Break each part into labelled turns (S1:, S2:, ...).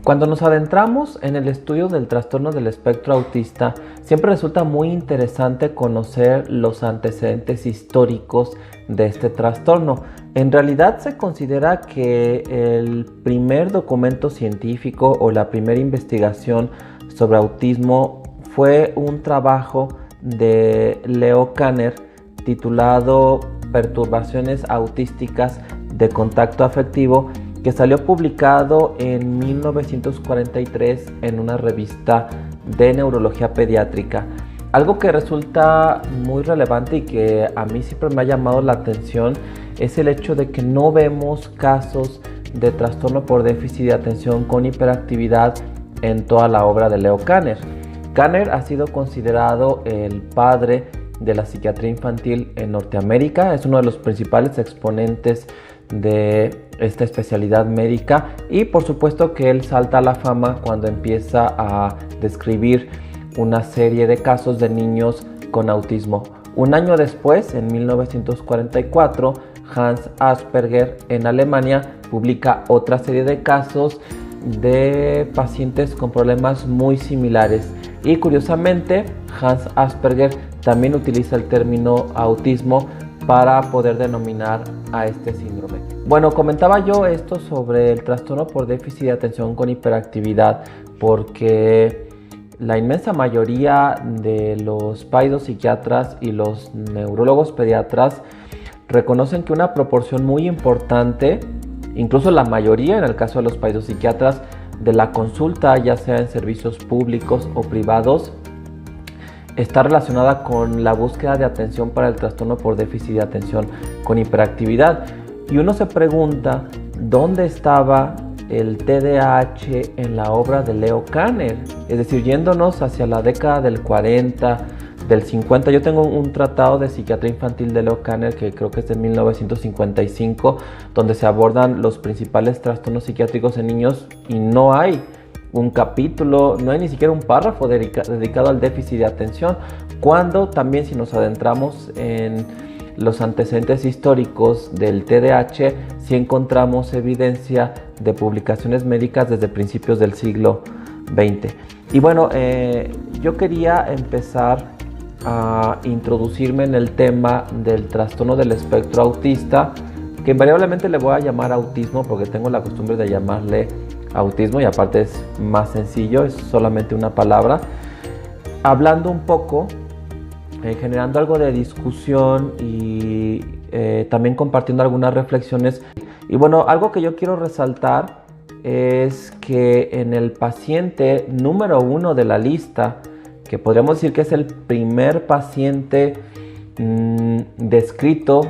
S1: Cuando nos adentramos en el estudio del trastorno del espectro autista, siempre resulta muy interesante conocer los antecedentes históricos de este trastorno. En realidad se considera que el primer documento científico o la primera investigación sobre autismo fue un trabajo de Leo Kanner titulado Perturbaciones autísticas de contacto afectivo, que salió publicado en 1943 en una revista de neurología pediátrica. Algo que resulta muy relevante y que a mí siempre me ha llamado la atención es el hecho de que no vemos casos de trastorno por déficit de atención con hiperactividad en toda la obra de Leo Kanner. Kanner ha sido considerado el padre de la psiquiatría infantil en Norteamérica, es uno de los principales exponentes de esta especialidad médica y por supuesto que él salta a la fama cuando empieza a describir una serie de casos de niños con autismo. Un año después, en 1944, Hans Asperger en Alemania publica otra serie de casos de pacientes con problemas muy similares y curiosamente Hans Asperger también utiliza el término autismo para poder denominar a este síndrome. Bueno, comentaba yo esto sobre el trastorno por déficit de atención con hiperactividad porque la inmensa mayoría de los psiquiatras y los neurólogos pediatras reconocen que una proporción muy importante, incluso la mayoría en el caso de los psiquiatras, de la consulta, ya sea en servicios públicos o privados, está relacionada con la búsqueda de atención para el trastorno por déficit de atención con hiperactividad. Y uno se pregunta, ¿dónde estaba el TDAH en la obra de Leo Kanner? Es decir, yéndonos hacia la década del 40, del 50. Yo tengo un tratado de psiquiatría infantil de Leo Kanner que creo que es de 1955, donde se abordan los principales trastornos psiquiátricos en niños y no hay un capítulo, no hay ni siquiera un párrafo dedicado al déficit de atención, cuando también si nos adentramos en los antecedentes históricos del TDAH, sí encontramos evidencia de publicaciones médicas desde principios del siglo XX. Y bueno, yo quería empezar a introducirme en el tema del trastorno del espectro autista, que invariablemente le voy a llamar autismo porque tengo la costumbre de llamarle autismo y aparte es más sencillo, es solamente una palabra, hablando un poco, generando algo de discusión y también compartiendo algunas reflexiones. Y bueno, algo que yo quiero resaltar es que en el paciente número 1 de la lista, que podríamos decir que es el primer paciente descrito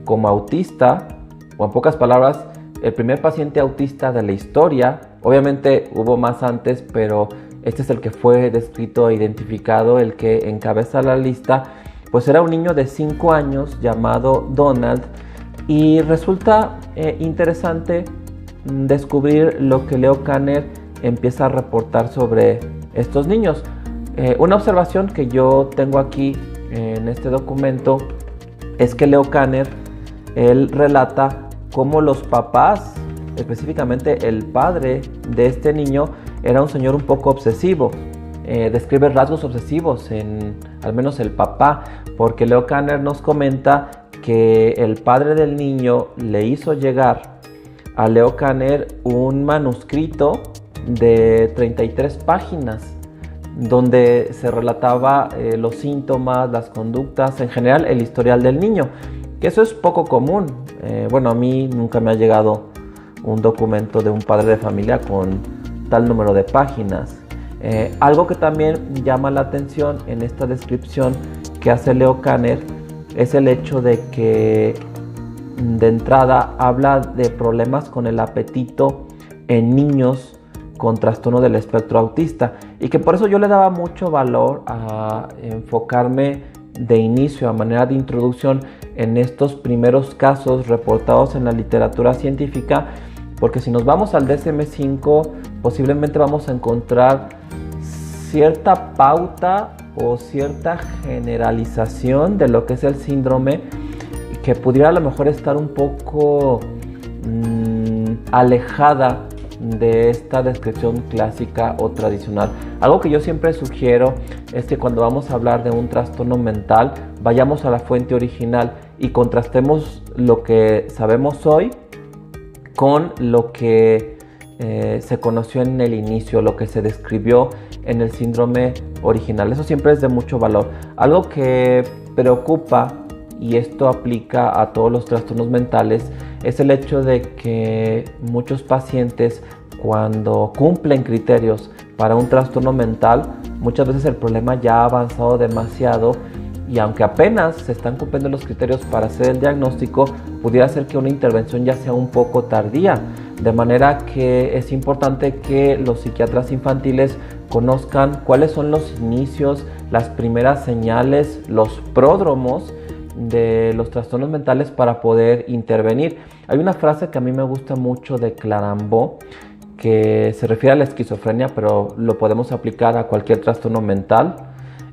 S1: como autista, o en pocas palabras, el primer paciente autista de la historia. Obviamente hubo más antes, pero este es el que fue descrito e identificado, el que encabeza la lista, pues era un niño de 5 años llamado Donald, y resulta interesante descubrir lo que Leo Kanner empieza a reportar sobre estos niños. Una observación que yo tengo aquí en este documento es que Leo Kanner, él relata cómo los papás, específicamente el padre de este niño, era un señor un poco obsesivo. Describe rasgos obsesivos en al menos el papá, porque Leo Kanner nos comenta que el padre del niño le hizo llegar a Leo Kanner un manuscrito de 33 páginas donde se relataba los síntomas, las conductas, en general el historial del niño, que eso es poco común. Bueno, a mí nunca me ha llegado un documento de un padre de familia con tal número de páginas. Algo que también llama la atención en esta descripción que hace Leo Kanner es el hecho de que de entrada habla de problemas con el apetito en niños con trastorno del espectro autista y que por eso yo le daba mucho valor a enfocarme de inicio, a manera de introducción, en estos primeros casos reportados en la literatura científica, porque si nos vamos al DSM-5 posiblemente vamos a encontrar cierta pauta o cierta generalización de lo que es el síndrome que pudiera a lo mejor estar un poco alejada de esta descripción clásica o tradicional. Algo que yo siempre sugiero es que cuando vamos a hablar de un trastorno mental, vayamos a la fuente original y contrastemos lo que sabemos hoy con lo que se conoció en el inicio, lo que se describió en el síndrome original. Eso siempre es de mucho valor. Algo que preocupa, y esto aplica a todos los trastornos mentales, es el hecho de que muchos pacientes, cuando cumplen criterios para un trastorno mental, muchas veces el problema ya ha avanzado demasiado y aunque apenas se están cumpliendo los criterios para hacer el diagnóstico, pudiera ser que una intervención ya sea un poco tardía. De manera que es importante que los psiquiatras infantiles conozcan cuáles son los inicios, las primeras señales, los pródromos de los trastornos mentales para poder intervenir. Hay una frase que a mí me gusta mucho de Clarenbeau que se refiere a la esquizofrenia, pero lo podemos aplicar a cualquier trastorno mental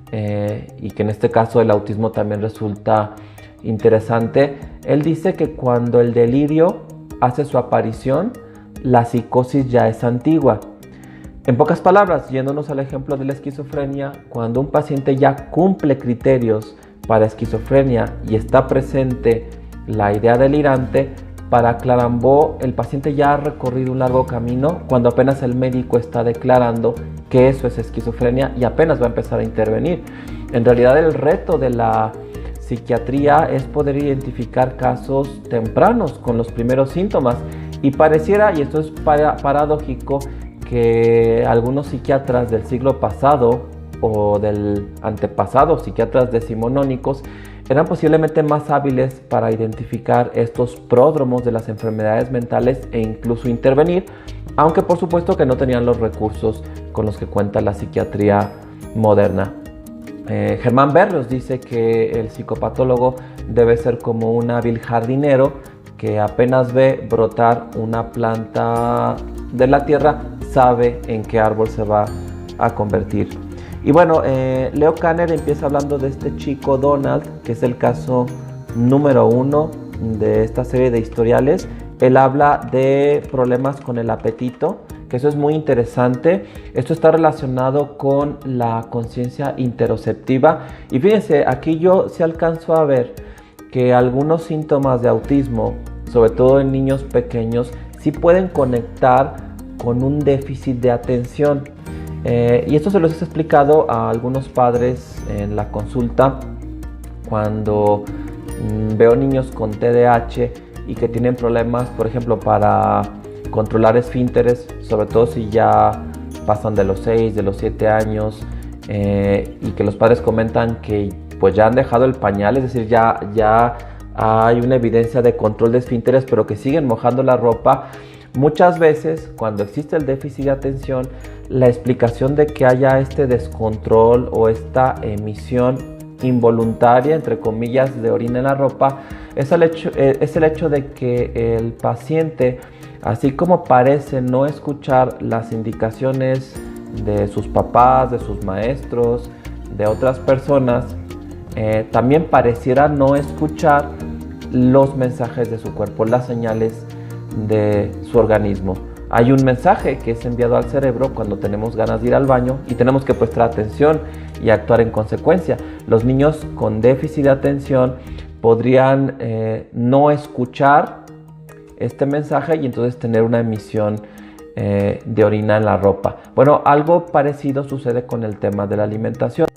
S1: y que en este caso el autismo también resulta interesante. Él dice que cuando el delirio hace su aparición, la psicosis ya es antigua. En pocas palabras, yéndonos al ejemplo de la esquizofrenia, cuando un paciente ya cumple criterios para esquizofrenia y está presente la idea delirante, para Clarenbeau el paciente ya ha recorrido un largo camino cuando apenas el médico está declarando que eso es esquizofrenia y apenas va a empezar a intervenir. En realidad el reto de la psiquiatría es poder identificar casos tempranos con los primeros síntomas y pareciera, y esto es paradójico, que algunos psiquiatras del siglo pasado o del antepasado, psiquiatras decimonónicos, eran posiblemente más hábiles para identificar estos pródromos de las enfermedades mentales e incluso intervenir, aunque por supuesto que no tenían los recursos con los que cuenta la psiquiatría moderna. Germán Berrios dice que el psicopatólogo debe ser como un hábil jardinero que apenas ve brotar una planta de la tierra, sabe en qué árbol se va a convertir. Y bueno, Leo Kanner empieza hablando de este chico Donald, que es el caso número 1 de esta serie de historiales. Él habla de problemas con el apetito, que eso es muy interesante. Esto está relacionado con la conciencia interoceptiva. Y fíjense, aquí yo sí alcanzo a ver que algunos síntomas de autismo, sobre todo en niños pequeños, sí pueden conectar con un déficit de atención. Y esto se los he explicado a algunos padres en la consulta cuando veo niños con TDAH y que tienen problemas, por ejemplo, para controlar esfínteres, sobre todo si ya pasan de los 6, de los 7 años, y que los padres comentan que pues ya han dejado el pañal, es decir, ya hay una evidencia de control de esfínteres, pero que siguen mojando la ropa. Muchas veces, cuando existe el déficit de atención, la explicación de que haya este descontrol o esta emisión involuntaria, entre comillas, de orina en la ropa, es el hecho de que el paciente, así como parece no escuchar las indicaciones de sus papás, de sus maestros, de otras personas, también pareciera no escuchar los mensajes de su cuerpo, las señales de su organismo. Hay un mensaje que es enviado al cerebro cuando tenemos ganas de ir al baño y tenemos que prestar atención y actuar en consecuencia. Los niños con déficit de atención podrían no escuchar este mensaje y entonces tener una emisión de orina en la ropa. Bueno, algo parecido sucede con el tema de la alimentación.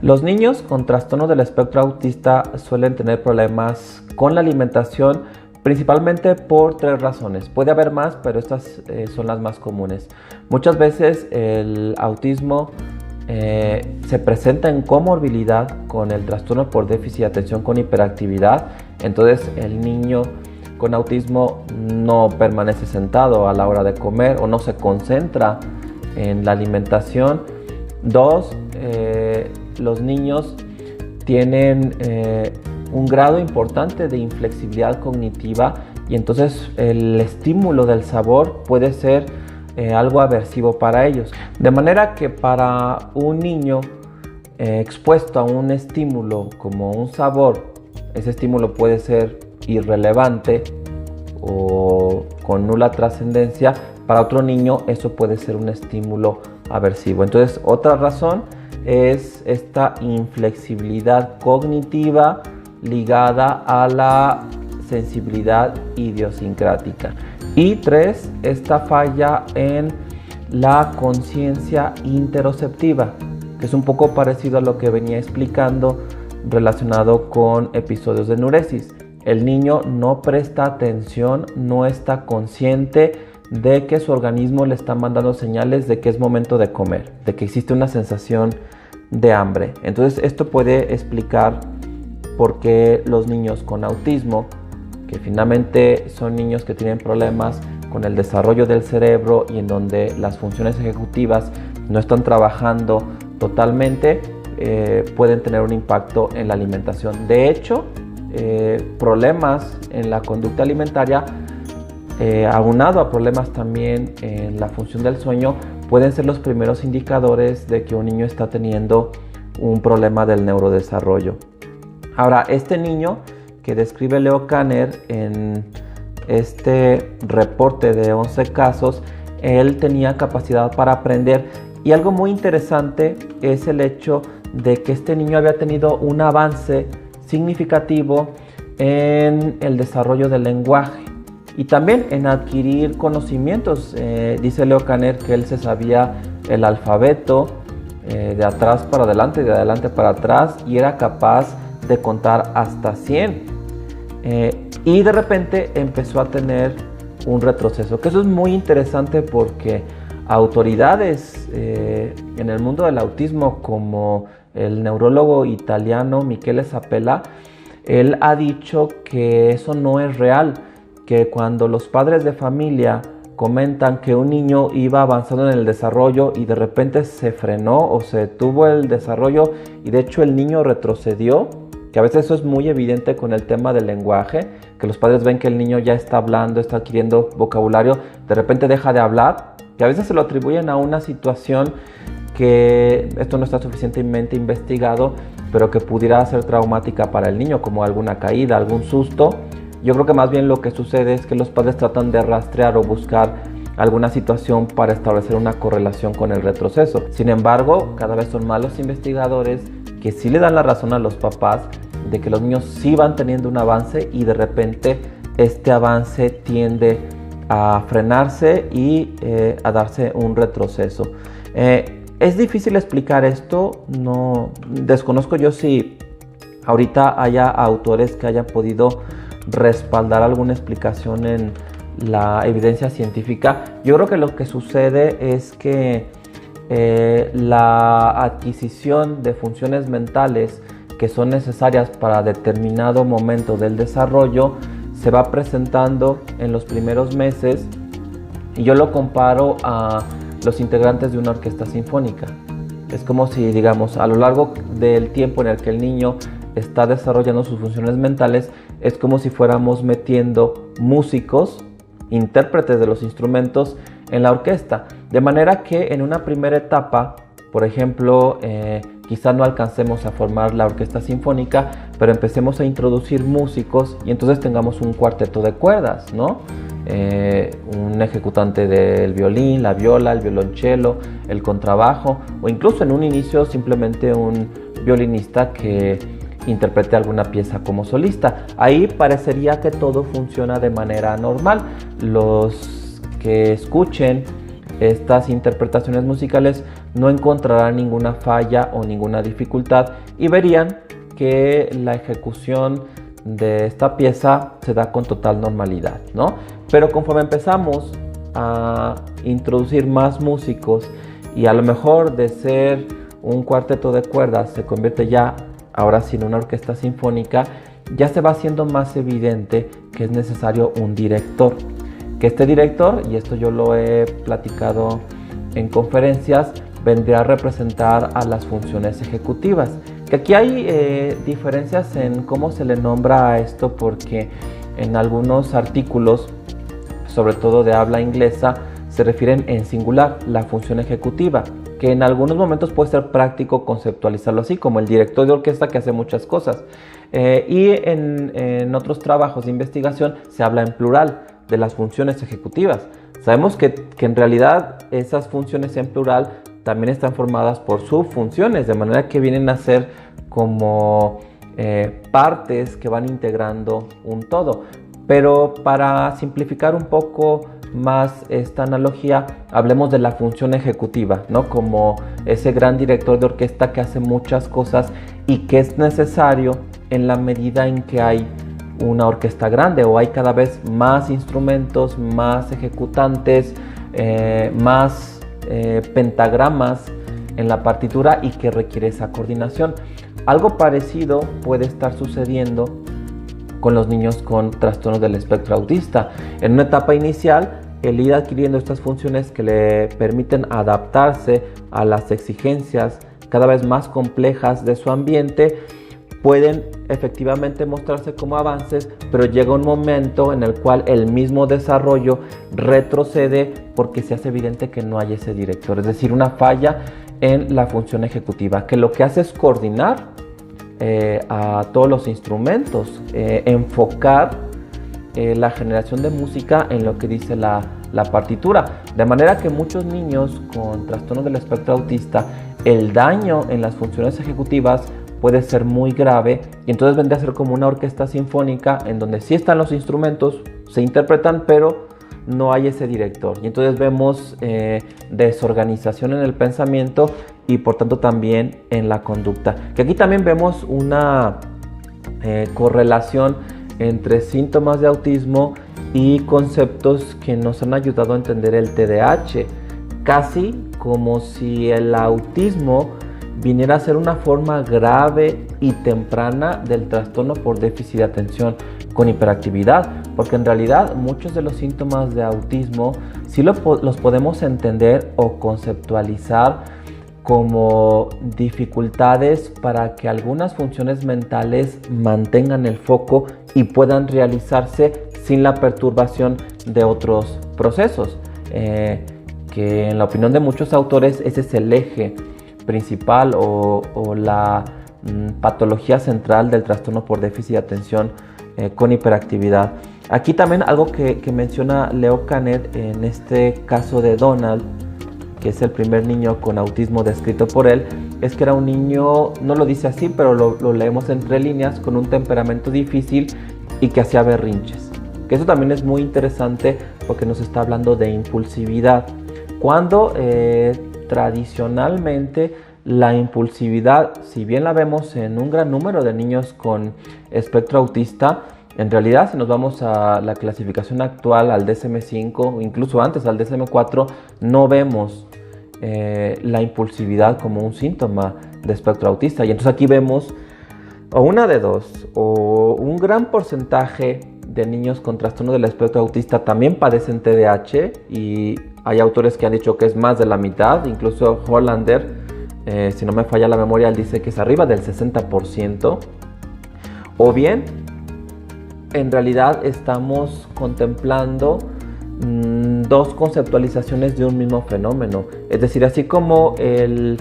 S1: Los niños con trastorno del espectro autista suelen tener problemas con la alimentación, principalmente por 3 razones. Puede haber más, pero estas son las más comunes. Muchas veces el autismo se presenta en comorbilidad con el trastorno por déficit de atención con hiperactividad. Entonces el niño con autismo no permanece sentado a la hora de comer o no se concentra en la alimentación. 2, los niños tienen un grado importante de inflexibilidad cognitiva y entonces el estímulo del sabor puede ser algo aversivo para ellos. De manera que para un niño expuesto a un estímulo como un sabor, ese estímulo puede ser irrelevante o con nula trascendencia, para otro niño eso puede ser un estímulo aversivo. Entonces, otra razón es esta inflexibilidad cognitiva ligada a la sensibilidad idiosincrática. Y 3, esta falla en la conciencia interoceptiva, que es un poco parecido a lo que venía explicando relacionado con episodios de enuresis. El niño no presta atención, no está consciente de que su organismo le está mandando señales de que es momento de comer, de que existe una sensación de hambre. Entonces esto puede explicar por qué los niños con autismo, que finalmente son niños que tienen problemas con el desarrollo del cerebro y en donde las funciones ejecutivas no están trabajando totalmente, pueden tener un impacto en la alimentación. De hecho, problemas en la conducta alimentaria, aunado a problemas también en la función del sueño, pueden ser los primeros indicadores de que un niño está teniendo un problema del neurodesarrollo. Ahora, este niño que describe Leo Kanner en este reporte de 11 casos, él tenía capacidad para aprender, y algo muy interesante es el hecho de que este niño había tenido un avance significativo en el desarrollo del lenguaje y también en adquirir conocimientos. Dice Leo Kanner que él se sabía el alfabeto de atrás para adelante, de adelante para atrás, y era capaz de contar hasta 100. Y de repente empezó a tener un retroceso, que eso es muy interesante porque autoridades en el mundo del autismo, como el neurólogo italiano Michele Sapella, él ha dicho que eso no es real, que cuando los padres de familia comentan que un niño iba avanzando en el desarrollo y de repente se frenó o se detuvo el desarrollo y de hecho el niño retrocedió, que a veces eso es muy evidente con el tema del lenguaje, que los padres ven que el niño ya está hablando, está adquiriendo vocabulario, de repente deja de hablar, que a veces se lo atribuyen a una situación que esto no está suficientemente investigado, pero que pudiera ser traumática para el niño, como alguna caída, algún susto. Yo creo que más bien lo que sucede es que los padres tratan de rastrear o buscar alguna situación para establecer una correlación con el retroceso. Sin embargo, cada vez son más los investigadores que sí le dan la razón a los papás de que los niños sí van teniendo un avance y de repente este avance tiende a frenarse y a darse un retroceso. Es difícil explicar esto, no desconozco yo si ahorita haya autores que hayan podido respaldar alguna explicación en la evidencia científica. Yo creo que lo que sucede es que la adquisición de funciones mentales que son necesarias para determinado momento del desarrollo se va presentando en los primeros meses, y yo lo comparo a los integrantes de una orquesta sinfónica. Es como si, digamos, a lo largo del tiempo en el que el niño está desarrollando sus funciones mentales, es como si fuéramos metiendo músicos, intérpretes de los instrumentos en la orquesta, de manera que en una primera etapa, por ejemplo, quizá no alcancemos a formar la orquesta sinfónica, pero empecemos a introducir músicos y entonces tengamos un cuarteto de cuerdas, ¿no? Un ejecutante del violín, la viola, el violonchelo, el contrabajo, o incluso en un inicio simplemente un violinista que interprete alguna pieza como solista. Ahí parecería que todo funciona de manera normal. Los que escuchen estas interpretaciones musicales no encontrarán ninguna falla o ninguna dificultad y verían que la ejecución de esta pieza se da con total normalidad, ¿no? Pero conforme empezamos a introducir más músicos y a lo mejor de ser un cuarteto de cuerdas se convierte ya ahora sí en una orquesta sinfónica, ya se va haciendo más evidente que es necesario un director. Que este director, y esto yo lo he platicado en conferencias, vendría a representar a las funciones ejecutivas. Que aquí hay diferencias en cómo se le nombra a esto, porque en algunos artículos, sobre todo de habla inglesa, se refieren en singular, la función ejecutiva, que en algunos momentos puede ser práctico conceptualizarlo así, como el director de orquesta que hace muchas cosas. Y en otros trabajos de investigación se habla en plural de las funciones ejecutivas. Sabemos que en realidad esas funciones en plural también están formadas por subfunciones, de manera que vienen a ser como partes que van integrando un todo. Pero para simplificar un poco más esta analogía, hablemos de la función ejecutiva, ¿no? Como ese gran director de orquesta que hace muchas cosas y que es necesario en la medida en que hay una orquesta grande o hay cada vez más instrumentos, más ejecutantes, más pentagramas en la partitura y que requiere esa coordinación. Algo parecido puede estar sucediendo con los niños con trastornos del espectro autista. En una etapa inicial, el ir adquiriendo estas funciones que le permiten adaptarse a las exigencias cada vez más complejas de su ambiente, pueden efectivamente mostrarse como avances, pero llega un momento en el cual el mismo desarrollo retrocede porque se hace evidente que no hay ese director, es decir, una falla en la función ejecutiva, que lo que hace es coordinar a todos los instrumentos, enfocar la generación de música en lo que dice la partitura, de manera que muchos niños con trastorno del espectro autista, el daño en las funciones ejecutivas puede ser muy grave y entonces vendría a ser como una orquesta sinfónica en donde sí están los instrumentos, se interpretan, pero no hay ese director y entonces vemos desorganización en el pensamiento y por tanto también en la conducta. Que aquí también vemos una correlación entre síntomas de autismo y conceptos que nos han ayudado a entender el TDAH, casi como si el autismo viniera a ser una forma grave y temprana del trastorno por déficit de atención con hiperactividad, porque en realidad muchos de los síntomas de autismo sí los podemos entender o conceptualizar como dificultades para que algunas funciones mentales mantengan el foco y puedan realizarse sin la perturbación de otros procesos, que en la opinión de muchos autores ese es el eje principal o la patología central del trastorno por déficit de atención con hiperactividad. Aquí también algo que menciona Leo Canet en este caso de Donald, que es el primer niño con autismo descrito por él, es que era un niño, no lo dice así, pero lo leemos entre líneas, con un temperamento difícil y que hacía berrinches. Que eso también es muy interesante porque nos está hablando de impulsividad. Cuando tradicionalmente la impulsividad, si bien la vemos en un gran número de niños con espectro autista, en realidad si nos vamos a la clasificación actual, al DSM-5, incluso antes al DSM-4, no vemos la impulsividad como un síntoma de espectro autista. Y entonces aquí vemos o una de dos, o un gran porcentaje de niños con trastorno del espectro autista también padecen TDAH, y hay autores que han dicho que es más de la mitad, incluso Hollander, si no me falla la memoria, él dice que es arriba del 60%, o bien en realidad estamos contemplando dos conceptualizaciones de un mismo fenómeno. Es decir, así como el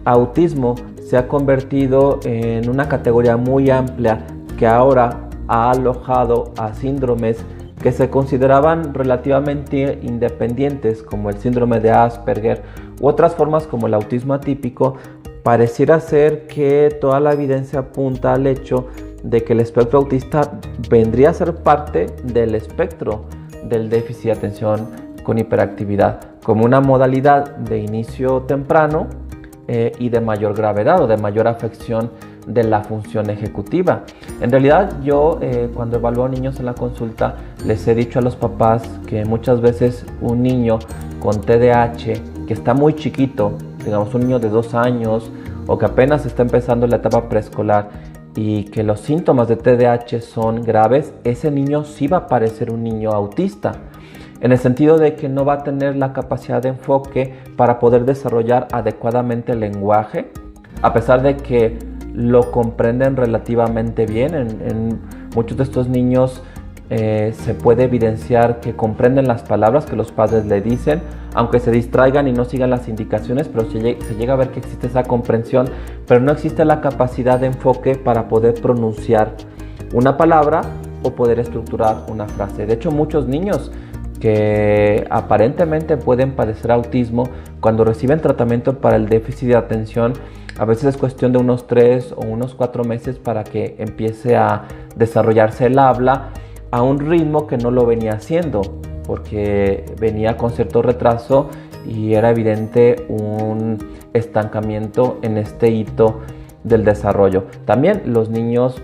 S1: autismo se ha convertido en una categoría muy amplia que ahora ha alojado a síndromes que se consideraban relativamente independientes, como el síndrome de Asperger u otras formas como el autismo atípico, pareciera ser que toda la evidencia apunta al hecho de que el espectro autista vendría a ser parte del espectro del déficit de atención con hiperactividad, como una modalidad de inicio temprano y de mayor gravedad o de mayor afección de la función ejecutiva. En realidad yo cuando evalúo niños en la consulta les he dicho a los papás que muchas veces un niño con TDAH que está muy chiquito, digamos un niño de 2 años o que apenas está empezando la etapa preescolar y que los síntomas de TDAH son graves, ese niño sí va a parecer un niño autista, en el sentido de que no va a tener la capacidad de enfoque para poder desarrollar adecuadamente el lenguaje, a pesar de que lo comprenden relativamente bien. En muchos de estos niños se puede evidenciar que comprenden las palabras que los padres le dicen, aunque se distraigan y no sigan las indicaciones, pero se llega a ver que existe esa comprensión, pero no existe la capacidad de enfoque para poder pronunciar una palabra o poder estructurar una frase. De hecho, muchos niños que aparentemente pueden padecer autismo, cuando reciben tratamiento para el déficit de atención, a veces es cuestión de unos 3 o unos 4 meses para que empiece a desarrollarse el habla a un ritmo que no lo venía haciendo, porque venía con cierto retraso y era evidente un estancamiento en este hito del desarrollo. También los niños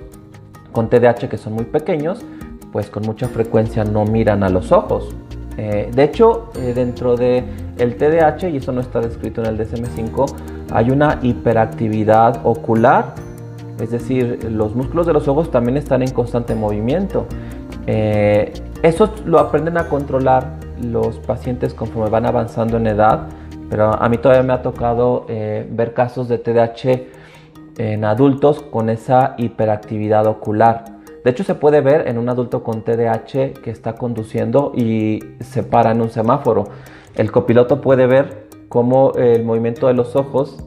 S1: con TDAH que son muy pequeños, pues con mucha frecuencia no miran a los ojos. De hecho, dentro del TDAH, y eso no está descrito en el DSM-5, hay una hiperactividad ocular, es decir, los músculos de los ojos también están en constante movimiento. Eso lo aprenden a controlar los pacientes conforme van avanzando en edad, pero a mí todavía me ha tocado ver casos de TDAH en adultos con esa hiperactividad ocular. De hecho, se puede ver en un adulto con TDAH que está conduciendo y se para en un semáforo. El copiloto puede ver cómo el movimiento de los ojos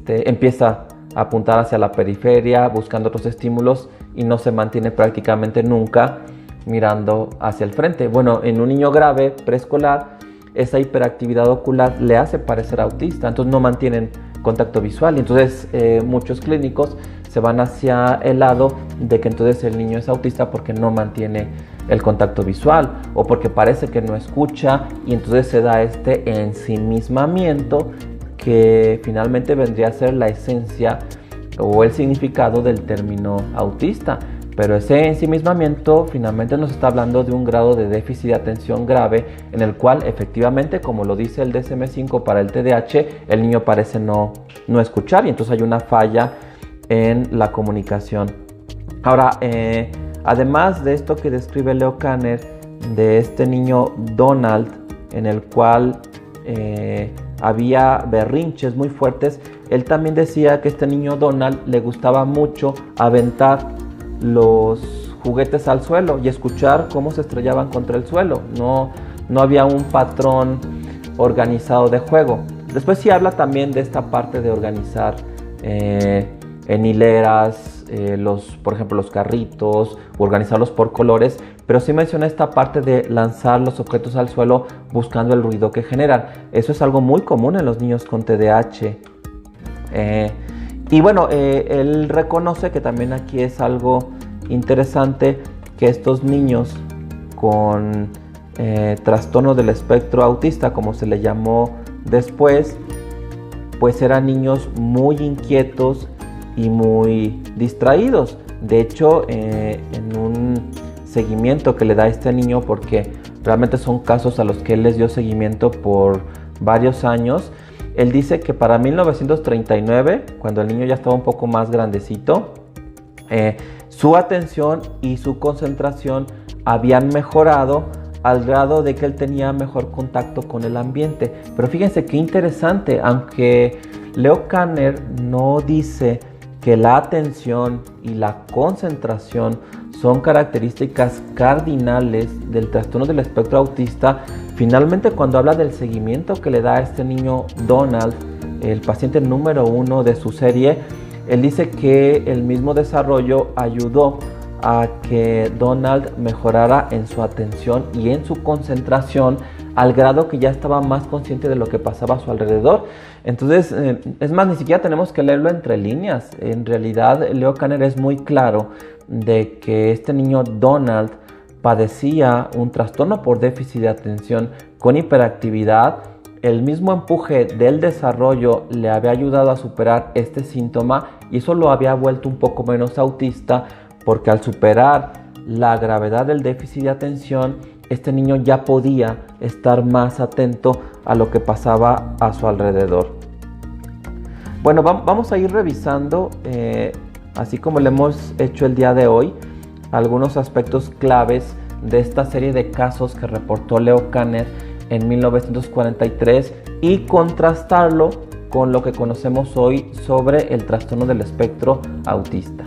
S1: empieza a apuntar hacia la periferia, buscando otros estímulos, y no se mantiene prácticamente nunca mirando hacia el frente. Bueno, en un niño grave preescolar, esa hiperactividad ocular le hace parecer autista, entonces no mantienen contacto visual, y entonces muchos clínicos se van hacia el lado de que entonces el niño es autista porque no mantiene el contacto visual o porque parece que no escucha, y entonces se da este ensimismamiento que finalmente vendría a ser la esencia o el significado del término autista. Pero ese ensimismamiento finalmente nos está hablando de un grado de déficit de atención grave en el cual efectivamente, como lo dice el DSM-5 para el TDAH, el niño parece no escuchar, y entonces hay una falla en la comunicación. Ahora, además de esto que describe Leo Kanner, de este niño Donald, en el cual había berrinches muy fuertes, él también decía que este niño Donald le gustaba mucho aventar los juguetes al suelo y escuchar cómo se estrellaban contra el suelo. No había un patrón organizado de juego. Después sí habla también de esta parte de organizar en hileras por ejemplo los carritos, o organizarlos por colores, pero sí menciona esta parte de lanzar los objetos al suelo buscando el ruido que generan. Eso es algo muy común en los niños con TDAH. Y bueno, él reconoce que también aquí es algo interesante que estos niños con trastorno del espectro autista, como se le llamó después, pues eran niños muy inquietos y muy distraídos. De hecho, en un seguimiento que le da a este niño, porque realmente son casos a los que él les dio seguimiento por varios años, él dice que para 1939, cuando el niño ya estaba un poco más grandecito, su atención y su concentración habían mejorado al grado de que él tenía mejor contacto con el ambiente. Pero fíjense qué interesante, aunque Leo Kanner no dice que la atención y la concentración son características cardinales del trastorno del espectro autista, finalmente cuando habla del seguimiento que le da a este niño Donald, el paciente número 1 de su serie, él dice que el mismo desarrollo ayudó a que Donald mejorara en su atención y en su concentración al grado que ya estaba más consciente de lo que pasaba a su alrededor. Entonces, es más, ni siquiera tenemos que leerlo entre líneas. En realidad, Leo Kanner es muy claro de que este niño Donald padecía un trastorno por déficit de atención con hiperactividad. El mismo empuje del desarrollo le había ayudado a superar este síntoma y eso lo había vuelto un poco menos autista, porque al superar la gravedad del déficit de atención, este niño ya podía estar más atento a lo que pasaba a su alrededor. Bueno, vamos a ir revisando, así como lo hemos hecho el día de hoy, algunos aspectos claves de esta serie de casos que reportó Leo Kanner en 1943 y contrastarlo con lo que conocemos hoy sobre el trastorno del espectro autista.